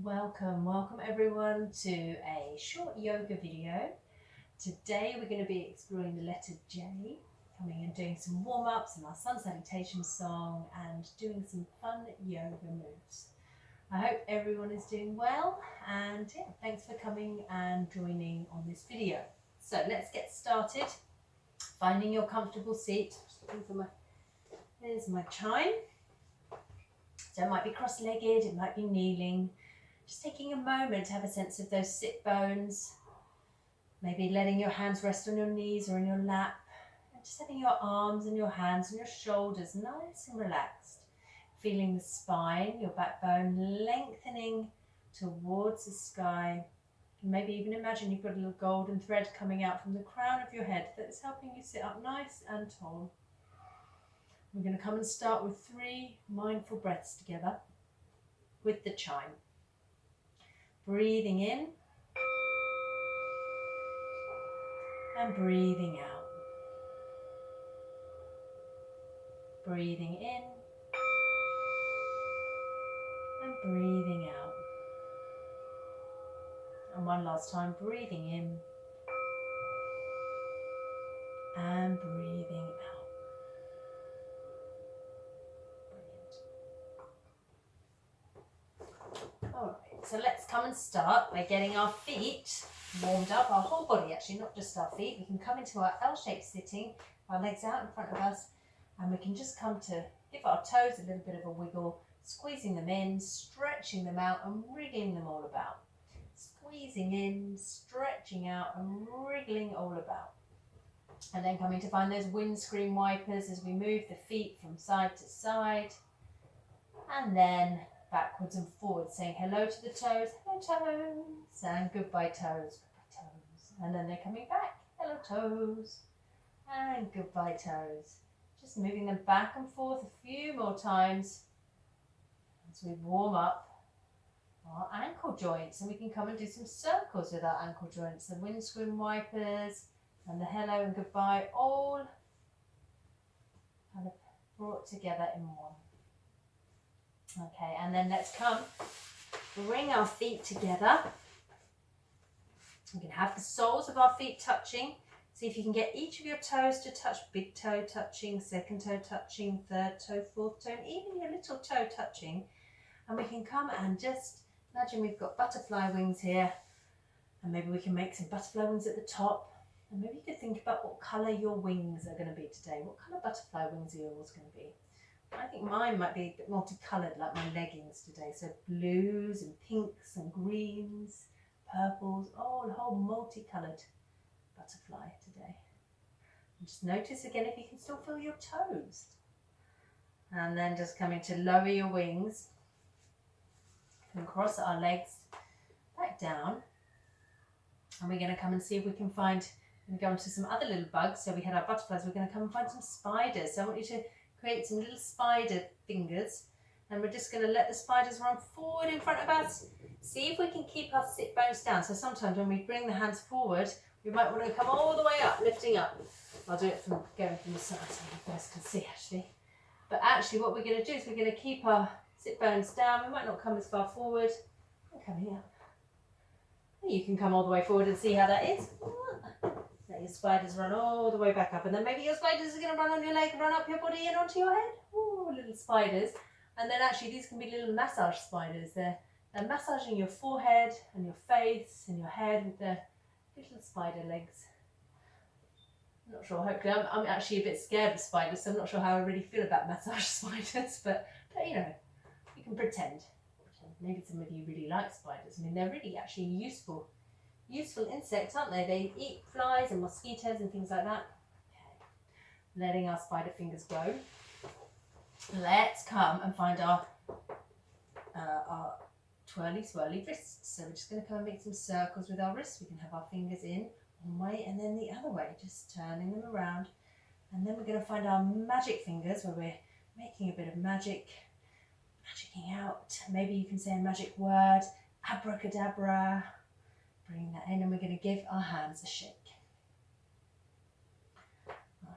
Welcome everyone to a short yoga video. Today we're going to be exploring the letter J, coming and doing some warm-ups and our sun salutation song and doing some fun yoga moves. I hope everyone is doing well and thanks for coming and joining on this video. So let's get started. Finding your comfortable seat. There's my chime. So it might be cross-legged, it might be kneeling. Just taking a moment to have a sense of those sit bones, maybe letting your hands rest on your knees or in your lap, and just having your arms and your hands and your shoulders nice and relaxed. Feeling the spine, your backbone lengthening towards the sky. And maybe even imagine you've got a little golden thread coming out from the crown of your head that's helping you sit up nice and tall. We're going to come and start with 3 mindful breaths together with the chime. Breathing in and breathing out. Breathing in and breathing out. And one last time, breathing in and breathing out. Brilliant. All right, so let's come and start by getting our feet warmed up, our whole body actually, not just our feet. We can come into our L-shaped sitting, our legs out in front of us, and we can just come to give our toes a little bit of a wiggle, squeezing them in, stretching them out and wriggling them all about. Squeezing in, stretching out and wriggling all about. And then coming to find those windscreen wipers as we move the feet from side to side. And then backwards and forwards, saying hello to the toes, hello toes, and goodbye toes, goodbye toes. And then they're coming back, hello toes, and goodbye toes. Just moving them back and forth a few more times as we warm up our ankle joints. And we can come and do some circles with our ankle joints, the windscreen wipers and the hello and goodbye, all kind of brought together in one. Okay, and then let's come, bring our feet together. You can have the soles of our feet touching. See if you can get each of your toes to touch, big toe touching, second toe touching, third toe, fourth toe, and even your little toe touching. And we can come and just imagine we've got butterfly wings here, and maybe we can make some butterfly wings at the top. And maybe you could think about what colour your wings are going to be today. What colour butterfly wings are yours going to be? I think mine might be a bit multicoloured, like my leggings today. So blues and pinks and greens, purples, oh, a whole multicoloured butterfly today. And just notice again if you can still feel your toes. And then just coming to lower your wings. And cross our legs back down. And we're going to come and see if we can find, we're going to go into some other little bugs. So we had our butterflies, we're going to come and find some spiders. So I want you to create some little spider fingers, and we're just going to let the spiders run forward in front of us. See if we can keep our sit bones down. So sometimes when we bring the hands forward, we might want to come all the way up, lifting up. I'll do it from going from the side so you guys can see actually. But actually what we're going to do is we're going to keep our sit bones down. We might not come as far forward. We're coming up. You can come all the way forward and see how that is. Let your spiders run all the way back up, and then maybe your spiders are going to run on your leg, run up your body and onto your head. Ooh, little spiders. And then actually these can be little massage spiders. They're massaging your forehead and your face and your head with their little spider legs. I'm not sure, hopefully I'm actually a bit scared of spiders, so I'm not sure how I really feel about massage spiders, but you know, you can pretend. Maybe some of you really like spiders. I mean, they're really actually useful insects, aren't they? They eat flies and mosquitoes and things like that. Okay. Letting our spider fingers go. Let's come and find our twirly swirly wrists. So we're just going to come and make some circles with our wrists. We can have our fingers in one way and then the other way, just turning them around. And then we're going to find our magic fingers where we're making a bit of magicking out. Maybe you can say a magic word, abracadabra. Bring that in, and we're going to give our hands a shake.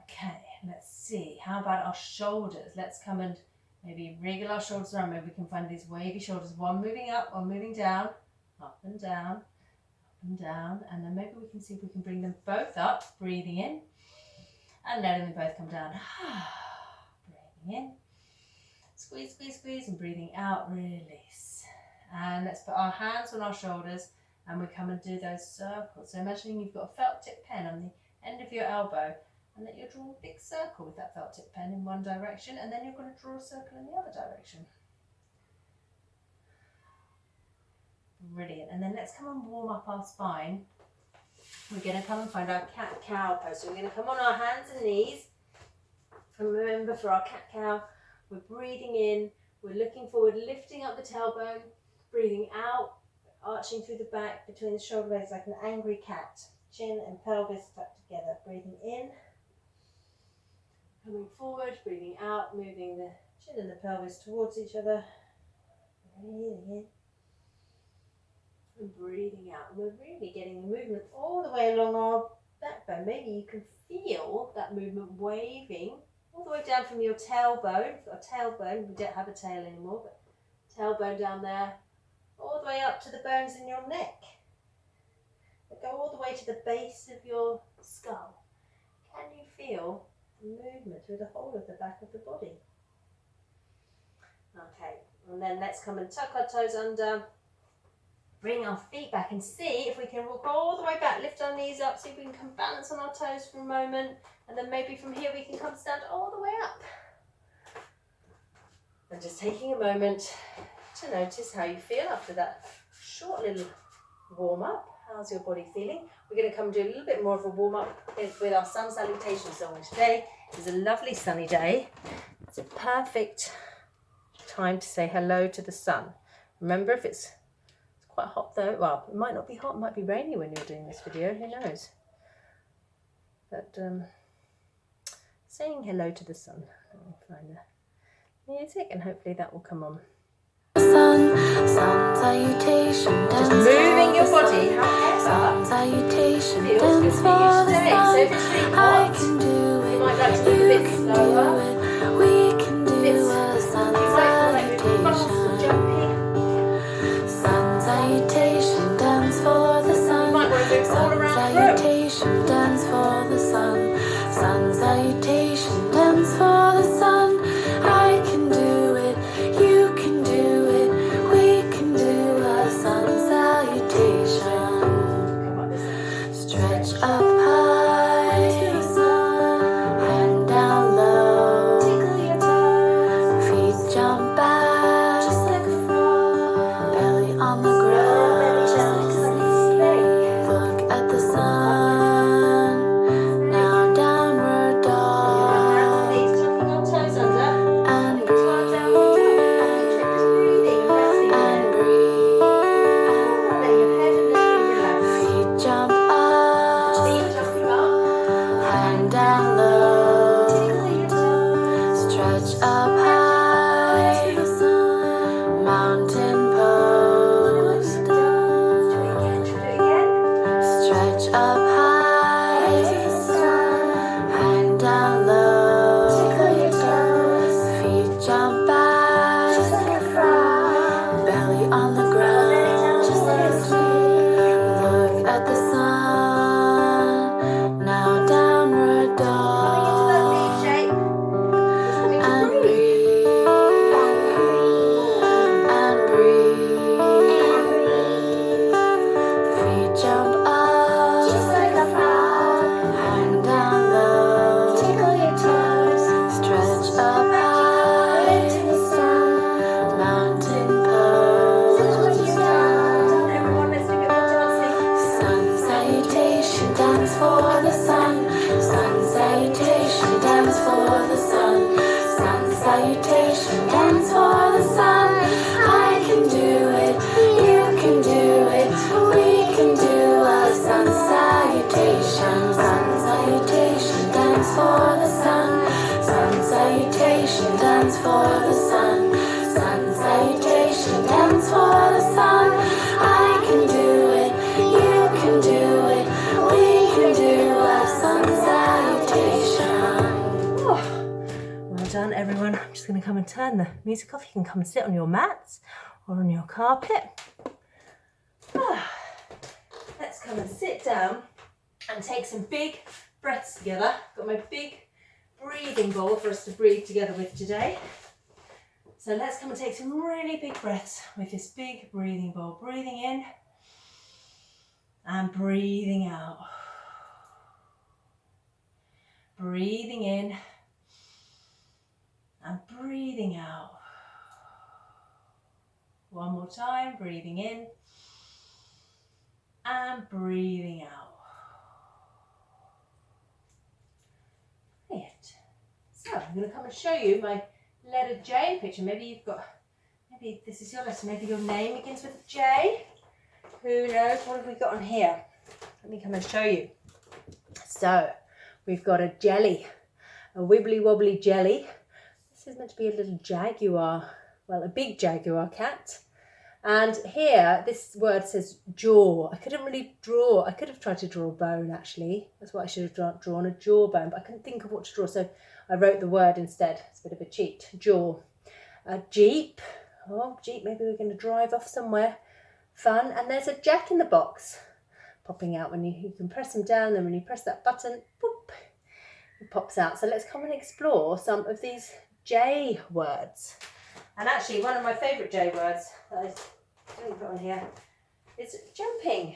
Okay, let's see. How about our shoulders? Let's come and Maybe wriggle our shoulders around. Maybe we can find these wavy shoulders. One moving up, one moving down, up and down, up and down. And then maybe we can see if we can bring them both up, breathing in and letting them both come down. Breathing in, squeeze, squeeze, squeeze, and breathing out, release. And let's put our hands on our shoulders and we come and do those circles. So imagining you've got a felt tip pen on the end of your elbow, and that you're drawing a big circle with that felt tip pen in one direction, and then you're going to draw a circle in the other direction. Brilliant. And then let's come and warm up our spine. We're going to come and find our cat-cow pose. So we're going to come on our hands and knees. And remember, for our cat-cow, we're breathing in, we're looking forward, lifting up the tailbone, breathing out, arching through the back between the shoulder blades like an angry cat. Chin and pelvis tucked together. Breathing in. Coming forward, breathing out, moving the chin and the pelvis towards each other. Breathing in and breathing out. And we're really getting the movement all the way along our backbone. Maybe you can feel that movement waving all the way down from your tailbone. You've got a tailbone, we don't have a tail anymore, but tailbone down there, all the way up to the bones in your neck. But go all the way to the base of your skull. Can you feel movement through the whole of the back of the body? Okay, and then let's come and tuck our toes under, bring our feet back and see if we can walk all the way back, lift our knees up, see if we can come balance on our toes for a moment, and then maybe from here we can come stand all the way up. And just taking a moment to notice how you feel after that short little warm up. How's your body feeling? We're going to come do a little bit more of a warm-up with our sun salutation song. Today is a lovely sunny day. It's a perfect time to say hello to the sun. Remember, if it's quite hot though, well, it might not be hot, it might be rainy when you're doing this video, who knows? But saying hello to the sun. Let me find the music and hopefully that will come on. Sun salutation, just moving your body, sun salutation, dance for the sun. I can do it, you might like to move a bit slower. We can do a sun salutation. Sun salutation, dance for the sun. Sun salutation, dance for the sun. Sun salutation, dance for the sun. I can do it, you can do it. We can do a sun salutation. Stretch up high to the sun, and down low. Tickle your toes. Feet jump back, just like a frog. Belly on the ground, just like a snake. Look at the sun. Now downward dog. And breathe. And breathe. Feet jump up and down low. Stretch up high, mountain pose. Stretch up high and down low. Feet jump back, belly on the ground. Look at the sun. Now downward dog. And breathe. And breathe. Feet jump up and down low. Stretch up high, mountain pose. Sun salutation, dance for the sun. Sun salutation, dance for the sun. Sun salutation, dance for the sun. I can do it, you can do it. We can do a sun salutation. Sun salutation, dance for the sun. Sun salutation, dance for the sun. Sun salutation, dance for the sun. I can do it, you can do it. We can do a sun salutation. Well done, everyone, I'm just going to come and turn the music off. You can come and sit on your mats or on your carpet. Let's come and sit down and take some big breaths together. Got my big breathing bowl for us to breathe together with today. So let's come and take some really big breaths with this big breathing bowl. Breathing in and breathing out. Breathing in and breathing out. One more time, breathing in and breathing out. Brilliant. So I'm going to come and show you my letter J picture. Maybe this is your letter. Maybe your name begins with a J. Who knows? What have we got on here? Let me come and show you. So we've got a jelly, a wibbly wobbly jelly. This is meant to be a little jaguar, well, a big jaguar cat. And here, this word says jaw. I couldn't really draw. I could have tried to draw a bone, actually. That's what I should have drawn, a jawbone, but I couldn't think of what to draw, so I wrote the word instead. It's a bit of a cheat. Jaw. A jeep. Oh, jeep, maybe we're going to drive off somewhere fun. And there's a jack in the box popping out. When you can press them down, then when you press that button, boop, it pops out. So let's come and explore some of these J words. And actually, one of my favourite J words that I didn't put on here is jumping.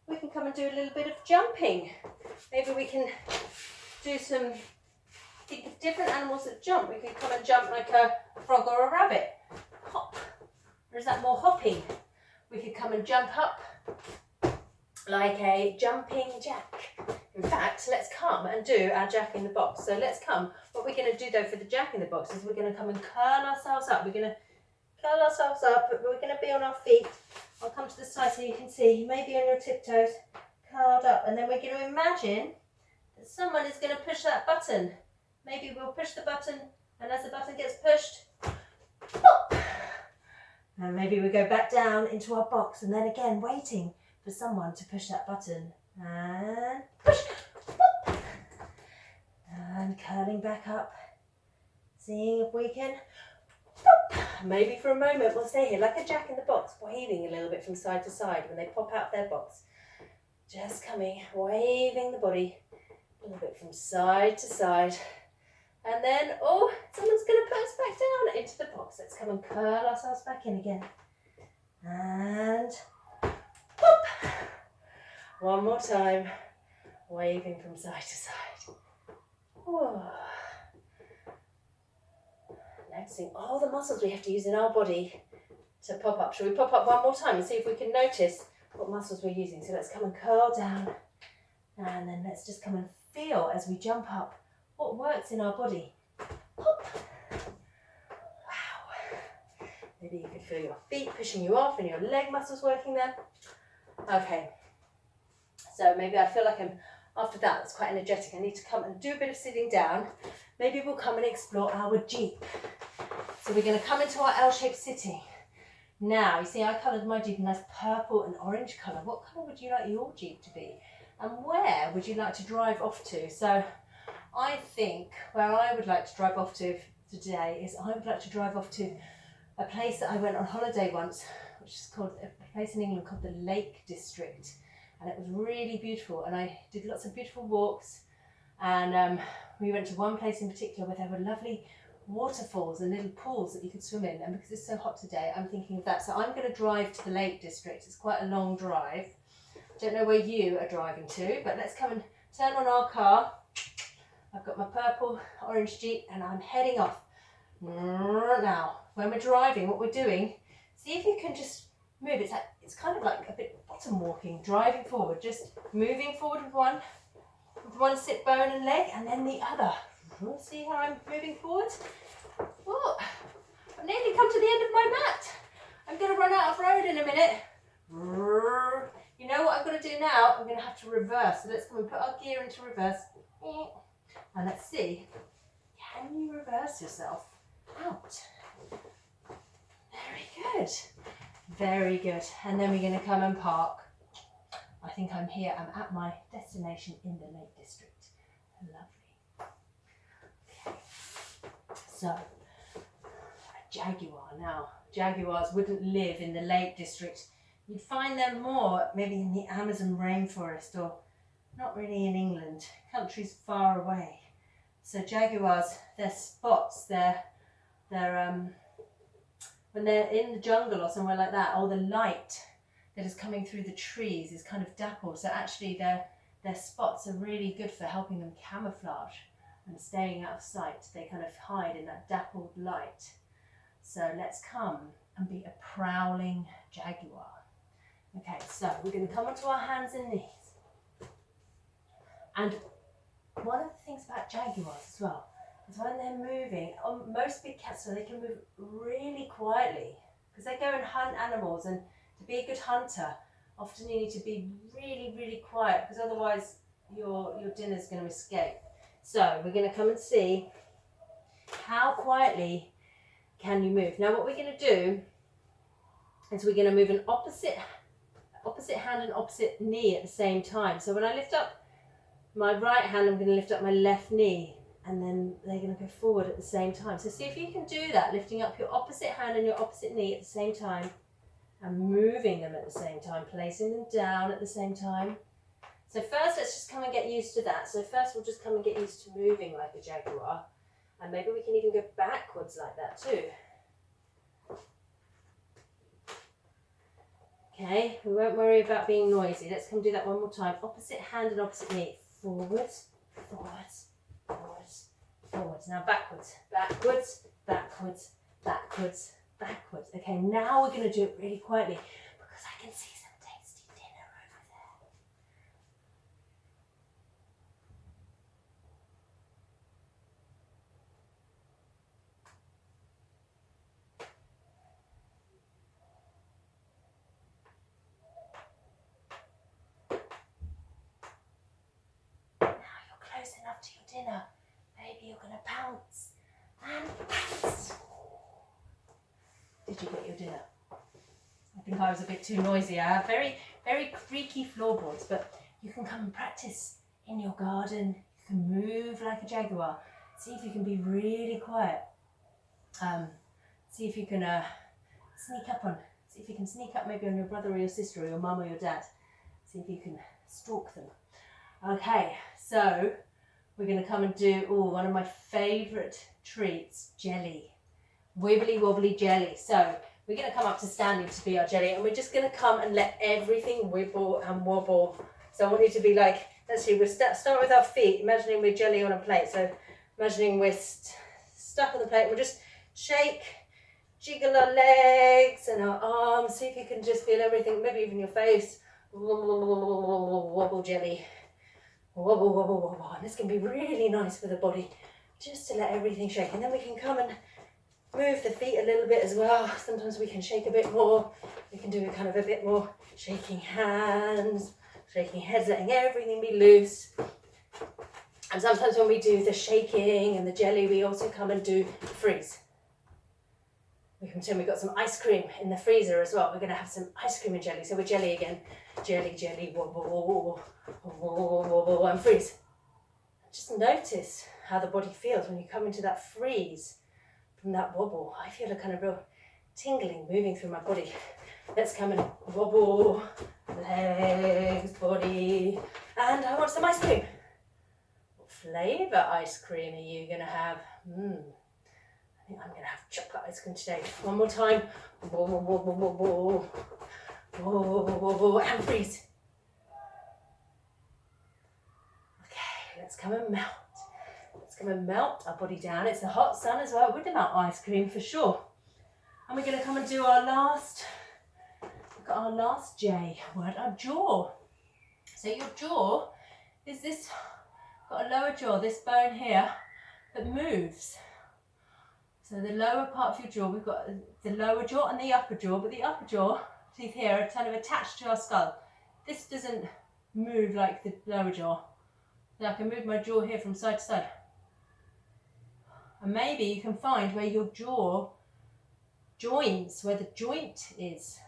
We can come and do a little bit of jumping. Maybe we can do some different animals that jump. We could come and jump like a frog or a rabbit. Hop. Or is that more hopping? We could come and jump up like a jumping jack. In fact, let's come and do our jack in the box. So let's come. What we're going to do though for the jack in the box is we're going to come and curl ourselves up. We're going to curl ourselves up, but we're going to be on our feet. I'll come to the side so you can see. You may be on your tiptoes, curled up. And then we're going to imagine that someone is going to push that button. Maybe we'll push the button, and as the button gets pushed, pop! And maybe we go back down into our box, and then again waiting for someone to push that button. And push, pop! And curling back up, seeing if we can, pop! Maybe for a moment we'll stay here like a jack in the box, waving a little bit from side to side when they pop out of their box. Just coming, waving the body a little bit from side to side. And then, oh, someone's going to put us back down into the box. Let's come and curl ourselves back in again. And whoop. One more time, waving from side to side. Whoa. Noticing all the muscles we have to use in our body to pop up. Shall we pop up one more time and see if we can notice what muscles we're using? So let's come and curl down. And then let's just come and feel as we jump up what works in our body. Hop. Wow. Maybe you could feel your feet pushing you off and your leg muscles working there. Okay. So maybe I feel like after that, that's quite energetic. I need to come and do a bit of sitting down. Maybe we'll come and explore our Jeep. So we're going to come into our L-shaped sitting. Now, you see, I coloured my Jeep in nice purple and orange colour. What colour would you like your Jeep to be? And where would you like to drive off to? So I think where I would like to drive off to today is I would like to drive off to a place that I went on holiday once, which is called a place in England called the Lake District. And it was really beautiful. And I did lots of beautiful walks. And we went to one place in particular where there were lovely waterfalls and little pools that you could swim in. And because it's so hot today, I'm thinking of that. So I'm going to drive to the Lake District. It's quite a long drive. Don't know where you are driving to, but let's come and turn on our car. I've got my purple orange Jeep and I'm heading off. Now, when we're driving, what we're doing, see if you can just move. It's kind of like a bit bottom walking, driving forward, just moving forward with one sit bone and leg and then the other. See how I'm moving forward? Oh, I've nearly come to the end of my mat. I'm going to run out of road in a minute. You know what I'm going to do now? I'm going to have to reverse. So let's come and put our gear into reverse. And let's see, can you reverse yourself out? Very good. Very good. And then we're going to come and park. I think I'm here. I'm at my destination in the Lake District. Lovely. Okay. So, a jaguar now. Jaguars wouldn't live in the Lake District. You'd find them more maybe in the Amazon rainforest or not really in England, countries far away. So jaguars, their spots, when they're in the jungle or somewhere like that, all the light that is coming through the trees is kind of dappled. So actually their spots are really good for helping them camouflage and staying out of sight. They kind of hide in that dappled light. So let's come and be a prowling jaguar. Okay, so we're going to come onto our hands and knees. And one of the things about jaguars as well is when they're moving, most big cats, so they can move really quietly because they go and hunt animals, and to be a good hunter, often you need to be really, really quiet because otherwise your dinner's going to escape. So we're going to come and see how quietly can you move. Now what we're going to do is we're going to move an opposite hand and opposite knee at the same time. So when I lift up my right hand, I'm going to lift up my left knee, and then they're going to go forward at the same time. So see if you can do that, lifting up your opposite hand and your opposite knee at the same time and moving them at the same time, placing them down at the same time. So first let's just come and get used to that. So first we'll just come and get used to moving like a jaguar, and maybe we can even go backwards like that too. Okay, we won't worry about being noisy. Let's come do that one more time. Opposite hand and opposite knee. Forwards, forwards, forwards, forwards. Now backwards, backwards, backwards, backwards, backwards. Okay, now we're going to do it really quietly because I can see some tasty dinner over there. Close enough to your dinner, maybe you're going to pounce and pounce. Did you get your dinner? I think I was a bit too noisy. I have very, very creaky floorboards, but you can come and practice in your garden. You can move like a jaguar. See if you can be really quiet. See if you can see if you can sneak up maybe on your brother or your sister or your mum or your dad. See if you can stalk them. Okay, so we're going to come and do one of my favourite treats, jelly. Wibbly wobbly jelly. So we're going to come up to standing to be our jelly, and we're just going to come and let everything wibble and wobble. So I want you to be like, let's see, we'll start with our feet, imagining we're jelly on a plate. So imagining we're stuck on the plate, we'll just shake, jiggle our legs and our arms. See if you can just feel everything, maybe even your face. Wobble jelly. Wobble, wobble, wobble. And this can be really nice for the body, just to let everything shake. And then we can come and move the feet a little bit as well. Sometimes we can shake a bit more. We can do kind of a bit more shaking hands, shaking heads, letting everything be loose. And sometimes when we do the shaking and the jelly, we also come and do freeze. We can pretend we've got some ice cream in the freezer as well. We're going to have some ice cream and jelly. So we're jelly again. Jelly, jelly, wobble, wobble, wobble, and freeze. Just notice how the body feels when you come into that freeze from that wobble. I feel a kind of real tingling moving through my body. Let's come and wobble, legs, body, and I want some ice cream. What flavour ice cream are you going to have? I think I'm going to have chocolate ice cream today. One more time. Wobble, wobble, wobble, wobble, wobble, and freeze. Okay, let's come and melt. Let's come and melt our body down. It's the hot sun as well. It would melt ice cream for sure. And we're going to come and do our last J word, our jaw. So your jaw is this, got a lower jaw, this bone here that moves. So the lower part of your jaw, we've got the lower jaw and the upper jaw, but the upper jaw teeth here are kind of attached to our skull. This doesn't move like the lower jaw. So I can move my jaw here from side to side. And maybe you can find where your jaw joins, where the joint is.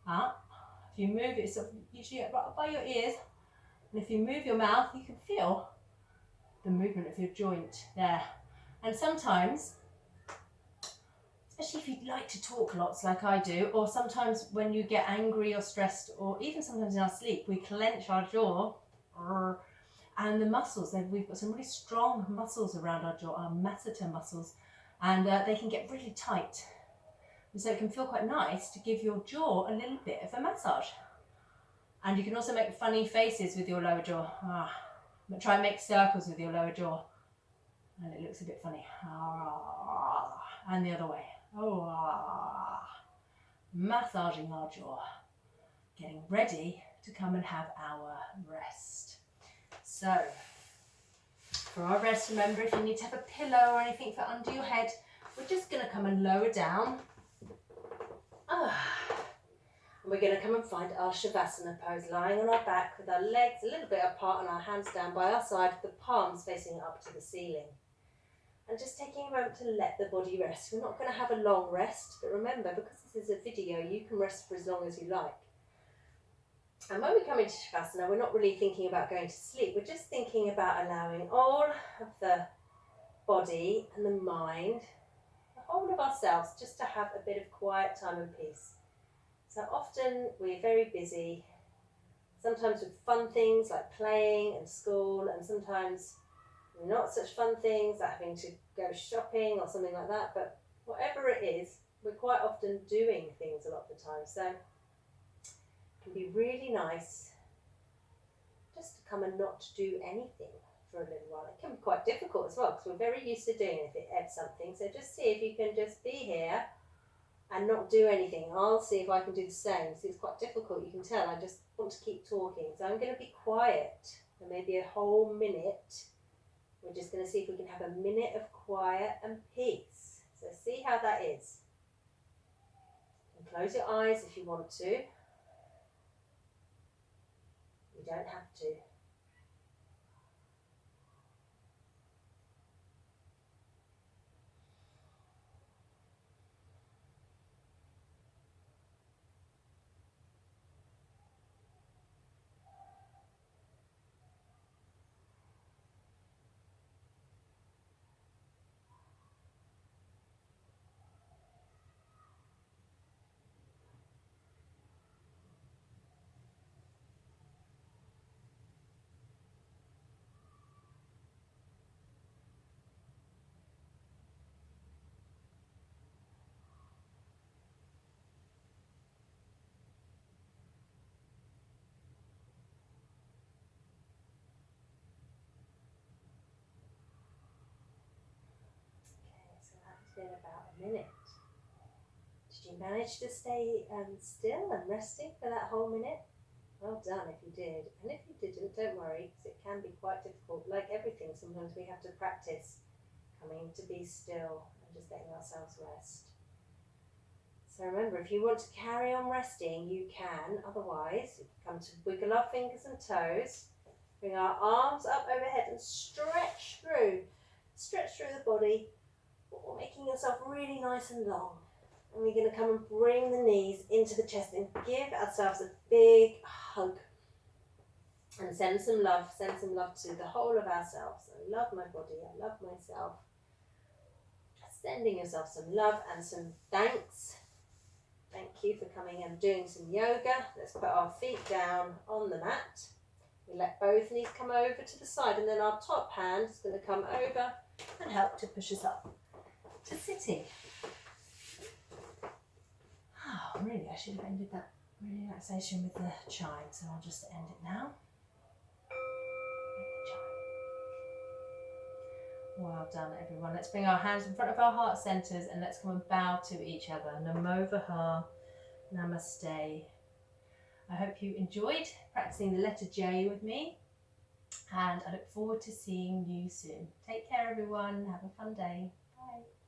If you move it, so usually right up by your ears, and if you move your mouth, you can feel the movement of your joint there. And sometimes especially if you like to talk lots like I do, or sometimes when you get angry or stressed, or even sometimes in our sleep, we clench our jaw, and the muscles, we've got some really strong muscles around our jaw, our masseter muscles, and they can get really tight. And so it can feel quite nice to give your jaw a little bit of a massage. And you can also make funny faces with your lower jaw. But try and make circles with your lower jaw. And it looks a bit funny. And the other way. Massaging our jaw. Getting ready to come and have our rest. So, for our rest, remember, if you need to have a pillow or anything for under your head, we're just going to come and lower down. And we're going to come and find our Shavasana pose, lying on our back with our legs a little bit apart and our hands down by our side, the palms facing up to the ceiling. And just taking a moment to let the body rest. We're not going to have a long rest, but remember, because this is a video, you can rest for as long as you like. And when we come into Shavasana, we're not really thinking about going to sleep. We're just thinking about allowing all of the body and the mind, the whole of ourselves, just to have a bit of quiet time and peace. So often we're very busy, sometimes with fun things like playing and school, and sometimes not such fun things like having to go shopping or something like that. But whatever it is, we're quite often doing things a lot of the time. So it can be really nice just to come and not do anything for a little while. It can be quite difficult as well because we're very used to doing something. So just see if you can just be here and not do anything. I'll see if I can do the same. See, it's quite difficult, you can tell. I just want to keep talking. So I'm going to be quiet for maybe a whole minute. We're just going to see if we can have a minute of quiet and peace. So see how that is. And close your eyes if you want to. You don't have to. Been about a minute. Did you manage to stay still and resting for that whole minute? Well done if you did. And if you didn't, don't worry, because it can be quite difficult. Like everything, sometimes we have to practice coming to be still and just letting ourselves rest. So remember, if you want to carry on resting, you can. Otherwise, you can come to wiggle our fingers and toes, bring our arms up overhead and stretch through the body, making yourself really nice and long. And we're going to come and bring the knees into the chest and give ourselves a big hug. And send some love to the whole of ourselves. I love my body, I love myself. Sending yourself some love and some thanks. Thank you for coming and doing some yoga. Let's put our feet down on the mat. We let both knees come over to the side, and then our top hand is going to come over and help to push us up to sitting. Oh, really, I should have ended that relaxation with the chime, so I'll just end it now. Well done, everyone. Let's bring our hands in front of our heart centres and let's come and bow to each other. Namo Vaha, Namaste. I hope you enjoyed practicing the letter J with me, and I look forward to seeing you soon. Take care, everyone. Have a fun day. Bye.